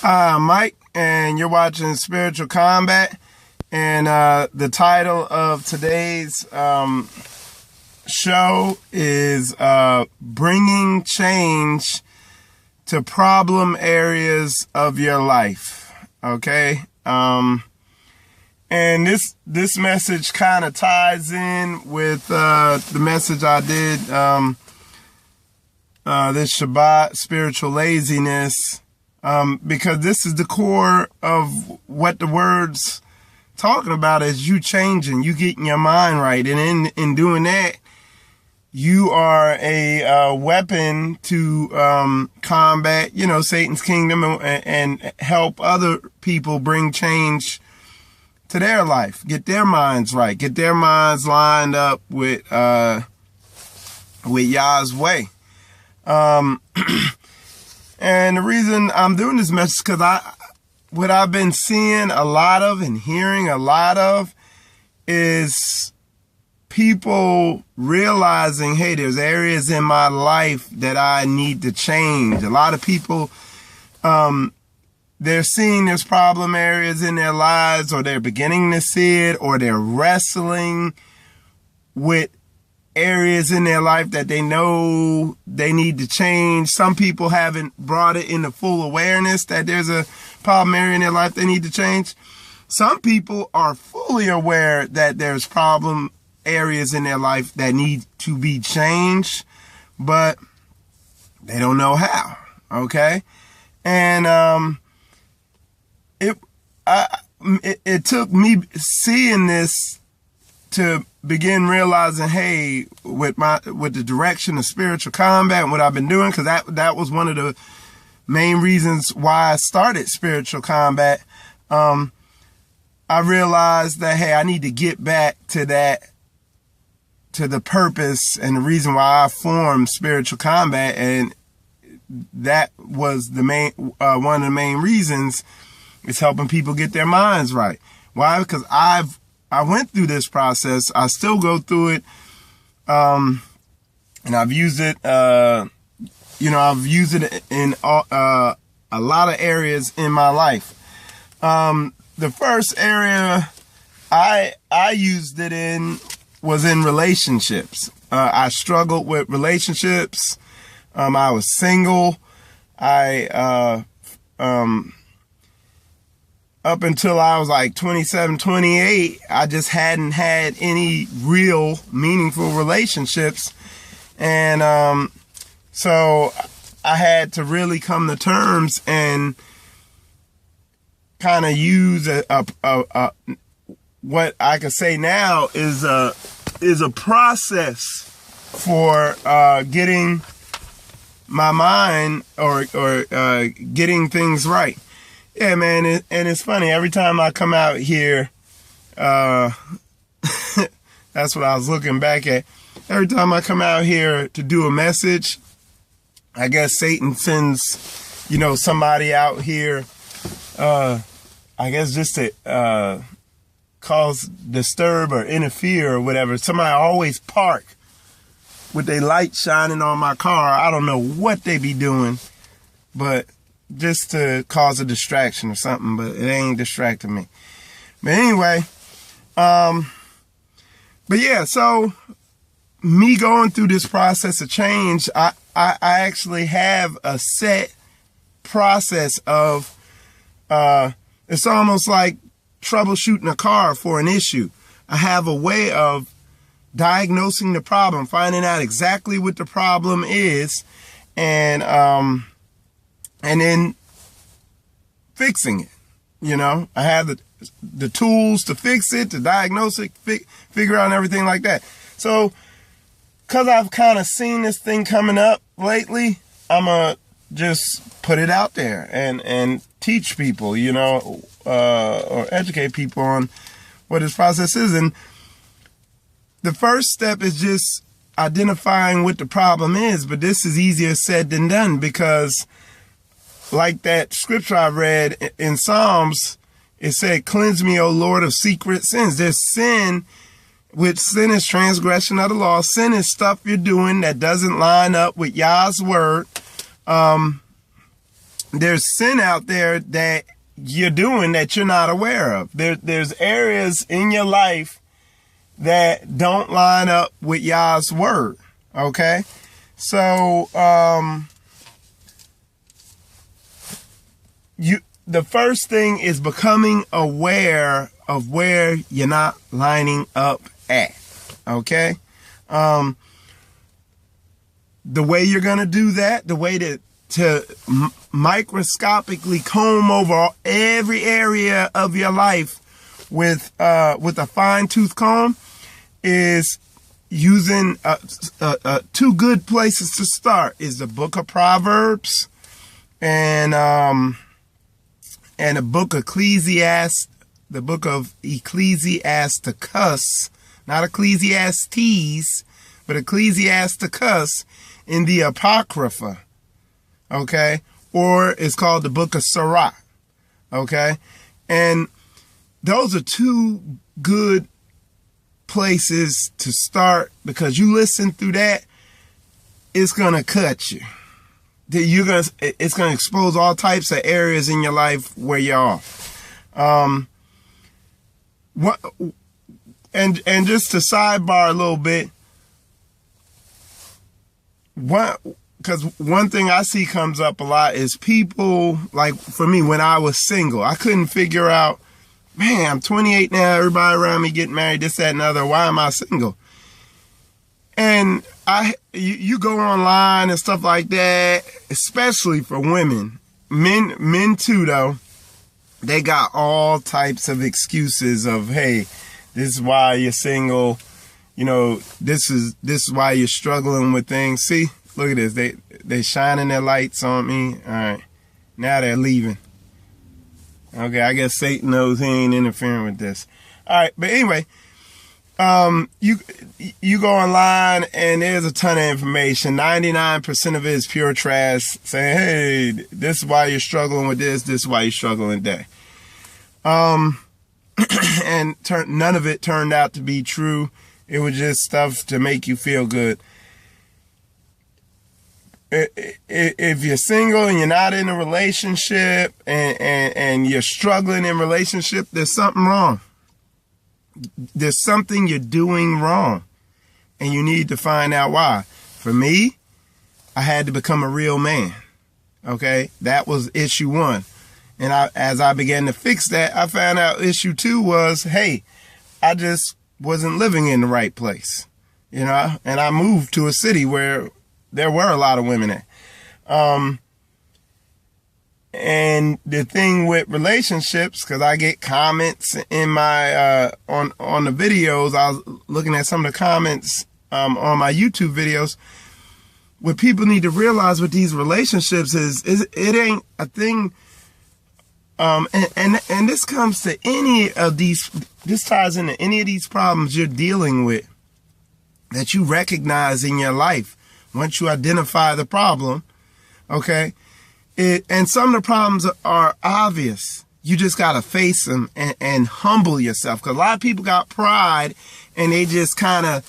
I'm Mike, and you're watching Spiritual Combat. And the title of today's show is Bringing Change to Problem Areas of Your Life. Okay? And this message kind of ties in with the message I did this Shabbat, Spiritual Laziness. Because this is the core of what the word's talking about, is you changing, you getting your mind right. And in doing that, you are a weapon to combat, Satan's kingdom and help other people bring change to their life, get their minds right, get their minds lined up with Yah's way. And the reason I'm doing this message is because what I've been seeing a lot of and hearing a lot of is people realizing, hey, there's areas in my life that I need to change. A lot of people, they're seeing there's problem areas in their lives, or they're beginning to see it, or they're wrestling with areas in their life that they know they need to change. Some people haven't brought it into full awareness that there's a problem area in their life they need to change. Some people are fully aware that there's problem areas in their life that need to be changed, but they don't know how. Okay. And it took me seeing this to begin realizing, hey, with the direction of Spiritual Combat and what I've been doing, because that was one of the main reasons why I started Spiritual Combat. I realized that, hey, I need to get back to the purpose and the reason why I formed Spiritual Combat, and that was the main one of the main reasons, is helping people get their minds right. Why? Because I went through this process. I still go through it. And I've used it, I've used it in a lot of areas in my life. The first area I used it in was in relationships. I struggled with relationships. I was single. Up until I was like 27, 28, I just hadn't had any real meaningful relationships. And so I had to really come to terms and kind of use what I could say now is a process for getting my mind or getting things right. Yeah, man, and it's funny. Every time I come out here, that's what I was looking back at. Every time I come out here to do a message, I guess Satan sends, somebody out here, I guess just to disturb or interfere or whatever. Somebody always park with their light shining on my car. I don't know what they be doing, but just to cause a distraction or something, but it ain't distracting me. But anyway, but yeah, so me going through this process of change, I actually have a set process of, it's almost like troubleshooting a car for an issue. I have a way of diagnosing the problem, finding out exactly what the problem is, and then fixing it. I have the tools to fix it, to diagnose it, figure out everything like that. So, because I've kind of seen this thing coming up lately, I'm going to just put it out there and teach people, or educate people on what this process is. And the first step is just identifying what the problem is. But this is easier said than done, because like that scripture I read in Psalms, it said, "Cleanse me, O Lord, of secret sins." There's sin, which sin is transgression of the law. Sin is stuff you're doing that doesn't line up with Yah's word. there's sin out there that you're doing that you're not aware of. There's areas in your life that don't line up with Yah's word. Okay? So, the first thing is becoming aware of where you're not lining up at. Okay? The way you're going to do that, the way to microscopically comb over every area of your life with a fine-tooth comb is using two good places to start is the book of Proverbs and the book of Ecclesiastes, the book of Ecclesiasticus, not Ecclesiastes, but Ecclesiasticus in the Apocrypha, okay? Or it's called the book of Sirach, okay? And those are two good places to start, because you listen through that, it's going to cut you. It's going to expose all types of areas in your life where you're off. And just to sidebar a little bit, because one thing I see comes up a lot is people, like for me, when I was single, I couldn't figure out, man, I'm 28 now, everybody around me getting married, this, that, and other, why am I single? And you go online and stuff like that, especially for women. Men too, though, they got all types of excuses of, hey, this is why you're single. You know, this is why you're struggling with things. See, look at this. They shining their lights on me. All right. Now they're leaving. Okay, I guess Satan knows he ain't interfering with this. All right, but anyway, you go online and there's a ton of information. 99% of it is pure trash, saying, hey, this is why you're struggling with this is why you're struggling with that. And none of it turned out to be true. It was just stuff to make you feel good. If you're single and you're not in a relationship and you're struggling in relationship, there's something wrong. There's something you're doing wrong, and you need to find out why. For me, I had to become a real man. Okay, that was issue one. And as I began to fix that, I found out issue two was, hey, I just wasn't living in the right place, you know, and I moved to a city where there were a lot of women at. And the thing with relationships, because I get comments in my on the videos, I was looking at some of the comments on my YouTube videos. What people need to realize with these relationships is it ain't a thing. And this comes to any of these. This ties into any of these problems you're dealing with that you recognize in your life. Once you identify the problem, okay, and some of the problems are obvious. You just got to face them and humble yourself. Because a lot of people got pride and they just kind of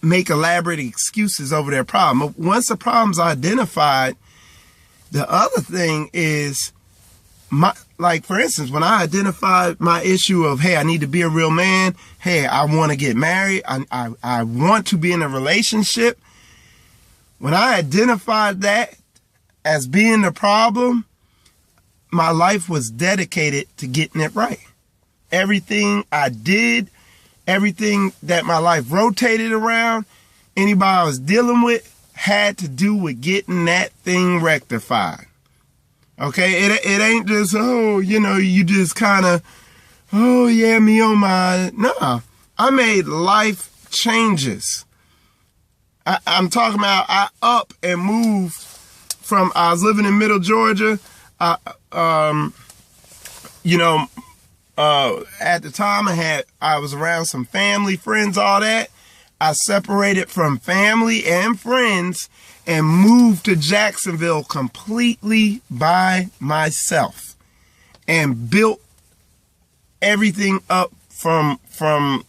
make elaborate excuses over their problem. But once the problem's identified, the other thing is, like, for instance, when I identified my issue of, hey, I need to be a real man. Hey, I want to get married. I want to be in a relationship. When I identified that as being the problem, my life was dedicated to getting it right. Everything I did, everything that my life rotated around, anybody I was dealing with had to do with getting that thing rectified. Okay? It ain't just, oh, you know, you just kind of, oh, yeah, me on my... No, I made life changes. I'm talking about I up and moved from, I was living in Middle Georgia. At the time I was around some family, friends, all that. I separated from family and friends and moved to Jacksonville completely by myself and built everything up from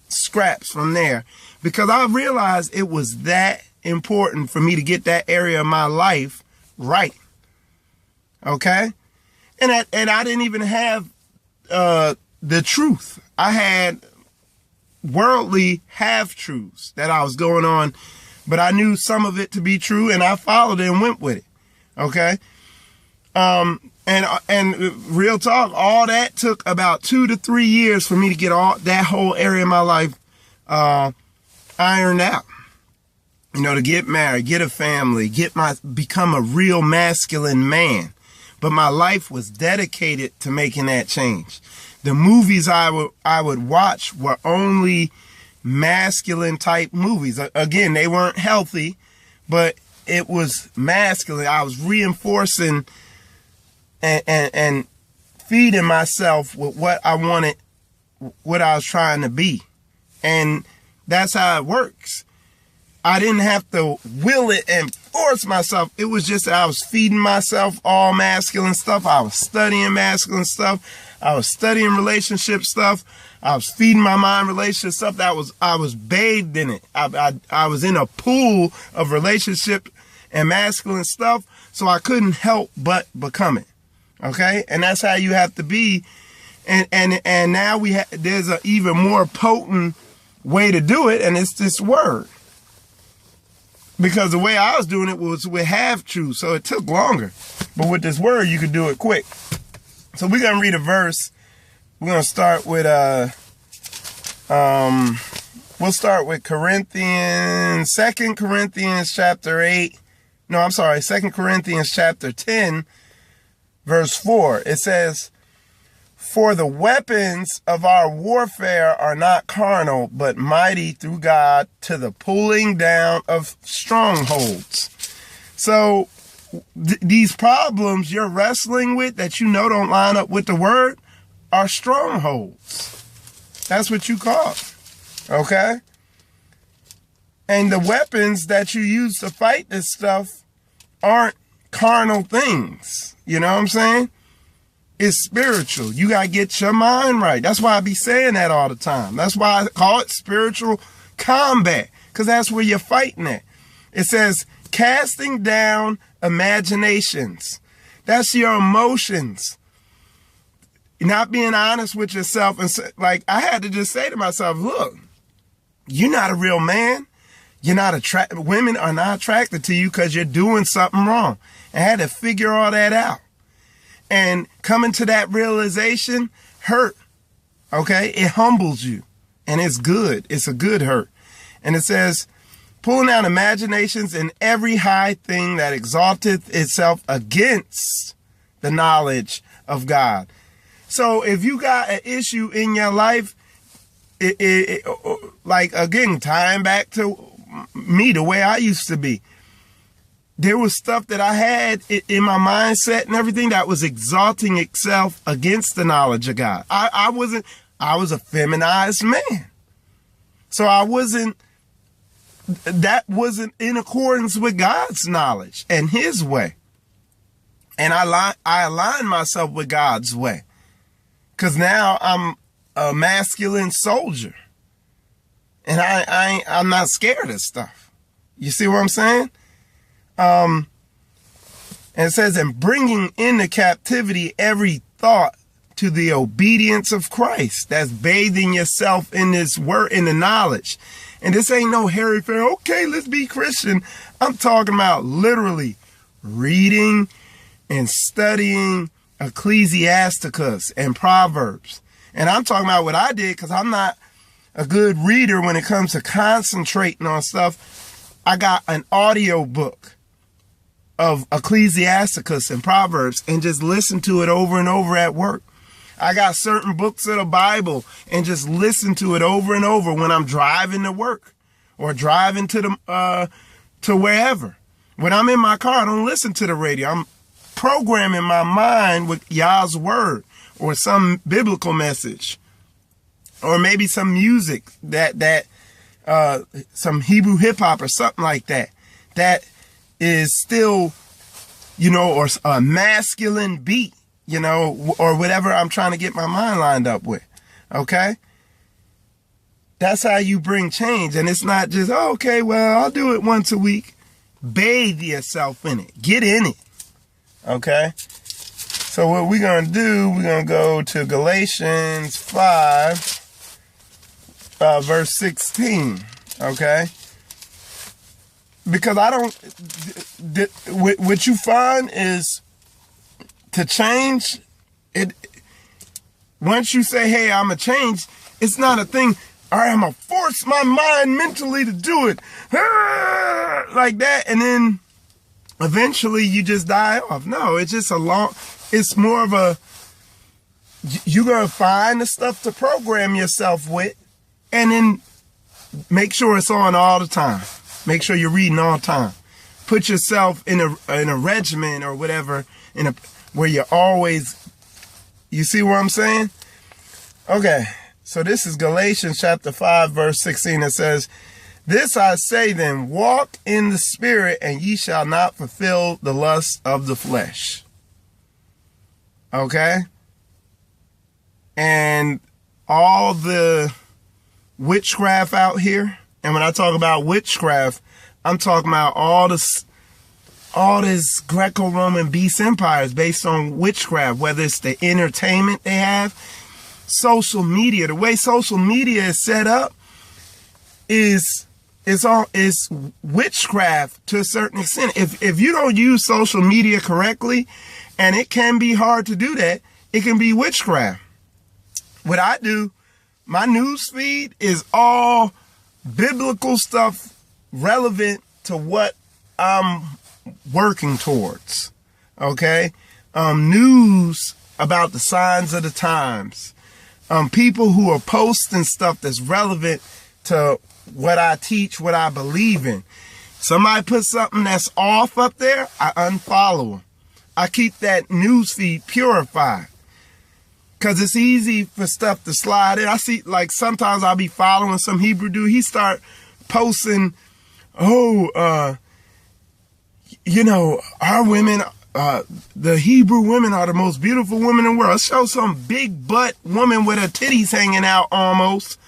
scraps from there, because I realized it was that important for me to get that area of my life right. Okay? And I didn't even have the truth. I had worldly half-truths that I was going on, but I knew some of it to be true, and I followed it and went with it. Okay? And real talk, all that took about 2 to 3 years for me to get all that whole area of my life ironed out. You know, to get married, get a family, become a real masculine man. But my life was dedicated to making that change. The movies I would watch were only masculine type movies. Again, they weren't healthy, but it was masculine. I was reinforcing and feeding myself with what I wanted, what I was trying to be. And that's how it works. I didn't have to will it and force myself. It was just that I was feeding myself all masculine stuff. I was studying masculine stuff. I was studying relationship stuff. I was feeding my mind relationship stuff. I was bathed in it. I was in a pool of relationship and masculine stuff, so I couldn't help but become it. Okay? And that's how you have to be. And now there's an even more potent way to do it, and it's this word. Because the way I was doing it was with half-truths, so it took longer. But with this word, you could do it quick. So we're going to read a verse. We're going to start with, we'll start with 2 Corinthians chapter 8. No, I'm sorry, 2 Corinthians chapter 10, verse 4. It says, "For the weapons of our warfare are not carnal, but mighty through God to the pulling down of strongholds." So these problems you're wrestling with that you know don't line up with the word are strongholds. That's what you call it. Okay? And the weapons that you use to fight this stuff aren't carnal things. You know what I'm saying? It's spiritual. You got to get your mind right. That's why I be saying that all the time. That's why I call it spiritual combat, because that's where you're fighting at. It says, casting down imaginations. That's your emotions. Not being honest with yourself. And like, I had to just say to myself, look, you're not a real man. You're not attracted. Women are not attracted to you because you're doing something wrong. I had to figure all that out. And coming to that realization hurt. Okay? It humbles you. And it's good. It's a good hurt. And it says, pulling down imaginations and every high thing that exalteth itself against the knowledge of God. So if you got an issue in your life, like, again, tying back to me, the way I used to be, there was stuff that I had in my mindset and everything that was exalting itself against the knowledge of God. I was a feminized man. So that wasn't in accordance with God's knowledge and his way. And I aligned myself with God's way. Because now I'm a masculine soldier. And I'm not scared of stuff. You see what I'm saying? And it says, and bringing into captivity every thought to the obedience of Christ. That's bathing yourself in this word, in the knowledge. And this ain't no hairy fair, okay, let's be Christian. I'm talking about literally reading and studying Ecclesiasticus and Proverbs. And I'm talking about what I did because I'm not a good reader when it comes to concentrating on stuff. I got an audio book of Ecclesiasticus and Proverbs and just listen to it over and over at work. I got certain books of the Bible and just listen to it over and over when I'm driving to work or driving to wherever. When I'm in my car, I don't listen to the radio. I'm programming my mind with Yah's word or some biblical message or maybe some music that some Hebrew hip hop or something like that. That is still, or a masculine beat, or whatever I'm trying to get my mind lined up with. Okay? That's how you bring change. And it's not just, oh, okay, well, I'll do it once a week. Bathe yourself in it. Get in it. Okay? So what we're going to do, we're going to go to Galatians 5, verse 16, okay? Because what you find is to change, once you say, hey, I'm going to change, it's not a thing, all right, I'm going to force my mind mentally to do it, like that, and then eventually you just die off. No, it's just it's more of a, you're going to find the stuff to program yourself with, and then make sure it's on all the time. Make sure you're reading all the time. Put yourself in a regimen or whatever, where you're always, you see what I'm saying? Okay, so this is Galatians chapter 5, verse 16. It says, this I say then, walk in the Spirit, and ye shall not fulfill the lust of the flesh. Okay? And all the witchcraft out here, and when I talk about witchcraft, I'm talking about all this Greco-Roman beast empires based on witchcraft, whether it's the entertainment they have, social media. The way social media is set up is witchcraft to a certain extent. If you don't use social media correctly, and it can be hard to do that, it can be witchcraft. What I do, my news feed is all biblical stuff relevant to what I'm working towards. Okay? News about the signs of the times. People who are posting stuff that's relevant to what I teach, what I believe in. Somebody puts something that's off up there, I unfollow them. I keep that news feed purified. Because it's easy for stuff to slide in. I see, like, sometimes I'll be following some Hebrew dude. He start posting, our women, the Hebrew women are the most beautiful women in the world. Show some big butt woman with her titties hanging out almost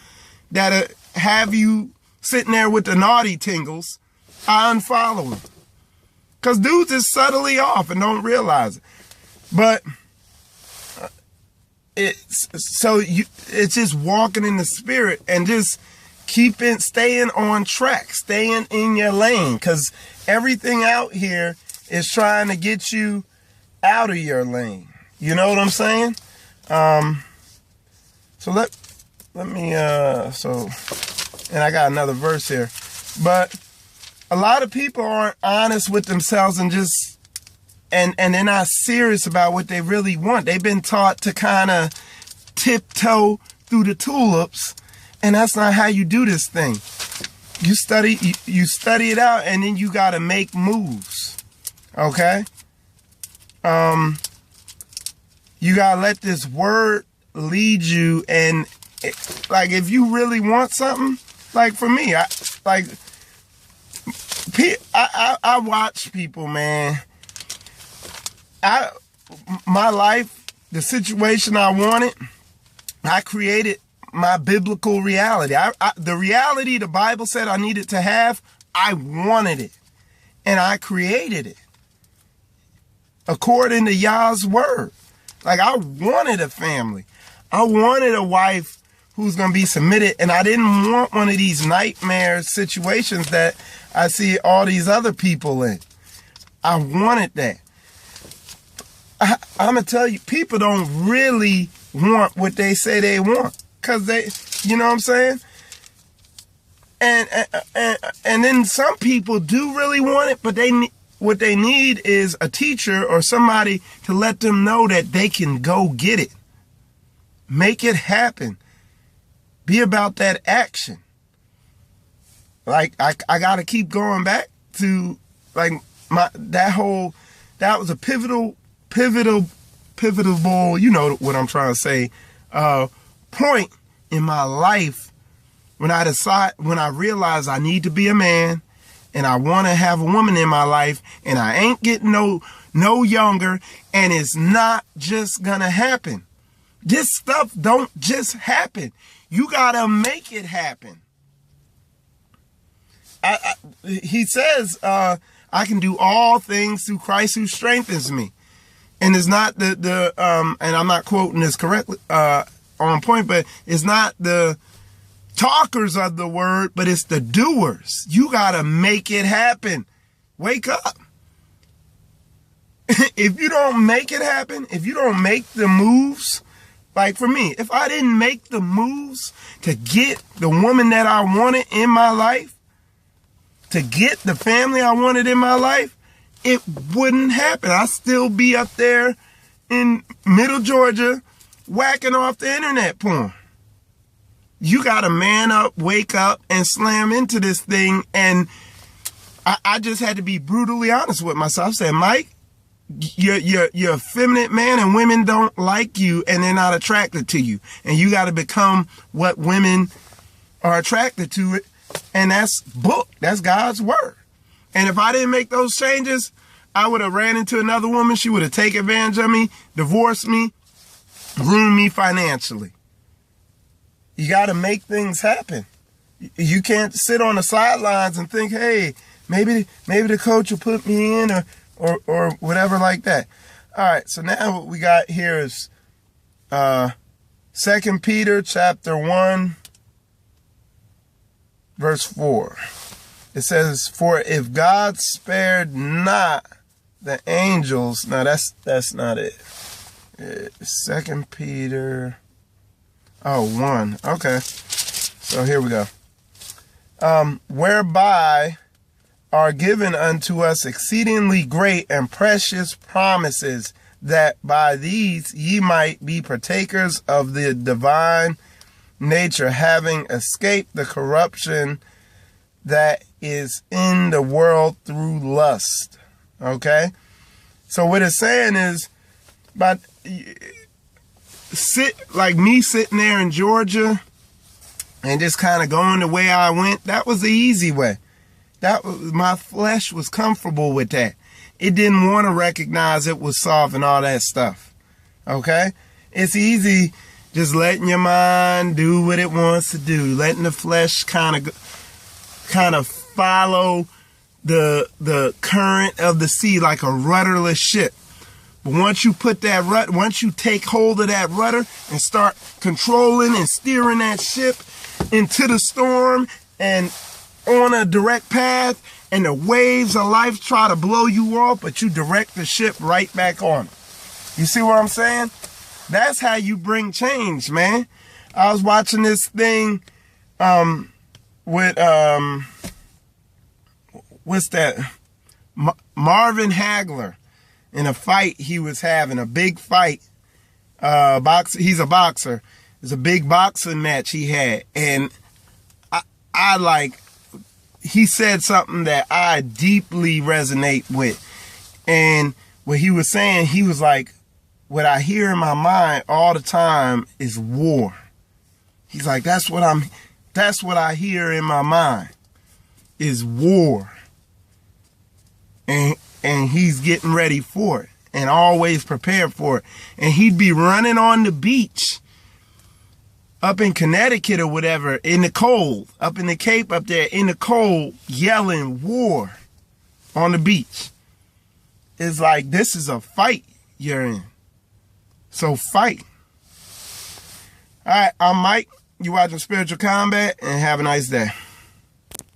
that have you sitting there with the naughty tingles. I unfollow them. Because dudes is subtly off and don't realize it. But it's just walking in the Spirit and just staying on track, staying in your lane. Because everything out here is trying to get you out of your lane. You know what I'm saying? So let me, and I got another verse here. But a lot of people aren't honest with themselves and they're not serious about what they really want. They've been taught to kind of tiptoe through the tulips, and that's not how you do this thing. You study it out, and then you got to make moves. Okay? You got to let this word lead you, and like if you really want something, like for me, I watch people, man. My life, the situation I wanted, I created my biblical reality. The reality the Bible said I needed to have, I wanted it. And I created it. According to Yah's word. Like, I wanted a family. I wanted a wife who's going to be submitted. And I didn't want one of these nightmare situations that I see all these other people in. I wanted that. I'm going to tell you, people don't really want what they say they want. Because they, you know what I'm saying? And then some people do really want it, but what they need is a teacher or somebody to let them know that they can go get it. Make it happen. Be about that action. Like, I got to keep going back to, like, that was a pivotal, you know what I'm trying to say, point in my life when I realized I need to be a man and I want to have a woman in my life and I ain't getting no younger, and it's not just gonna happen. This stuff don't just happen. You gotta make it happen. He says, I can do all things through Christ who strengthens me. And it's not and I'm not quoting this correctly, on point, but it's not the talkers of the word, but it's the doers. You got to make it happen. Wake up. If you don't make it happen, if you don't make the moves, like for me, if I didn't make the moves to get the woman that I wanted in my life, to get the family I wanted in my life, it wouldn't happen. I'd still be up there in Middle Georgia whacking off the internet porn. You got to man up, wake up, and slam into this thing. And I just had to be brutally honest with myself. I said, Mike, you're a effeminate man, and women don't like you, and they're not attracted to you. And you got to become what women are attracted to it. And that's book. That's God's word. And if I didn't make those changes, I would have ran into another woman. She would have taken advantage of me, divorced me, ruined me financially. You got to make things happen. You can't sit on the sidelines and think, hey, maybe the coach will put me in or whatever like that. All right, so now what we got here is 2 Peter chapter 1, verse 4. It says, for if God spared not the angels, no, that's not it. 2 Peter, 1. Okay. So here we go. Whereby are given unto us exceedingly great and precious promises, that by these ye might be partakers of the divine nature, having escaped the corruption that is in the world through lust. Okay? So what it's saying is, but like me sitting there in Georgia and just kind of going the way I went, that was the easy way. My flesh was comfortable with that. It didn't want to recognize it was soft and all that stuff. Okay? It's easy just letting your mind do what it wants to do, letting the flesh kind of follow the current of the sea like a rudderless ship. But once you once you take hold of that rudder and start controlling and steering that ship into the storm and on a direct path, and the waves of life try to blow you off, but you direct the ship right back on. You see what I'm saying? That's how you bring change, man. I was watching this thing with what's that? Marvin Hagler, in a fight he was having, a big fight. He's a boxer. It's a big boxing match he had, and he said something that I deeply resonate with. And what he was saying, he was like, what I hear in my mind all the time is war. He's like, that's what I hear in my mind is war. And he's getting ready for it and always prepared for it. And he'd be running on the beach up in Connecticut or whatever, in the cold, up in the Cape up there, in the cold, yelling war on the beach. It's like, this is a fight you're in. So fight. All right, I'm Mike. You watching Spiritual Combat, and have a nice day.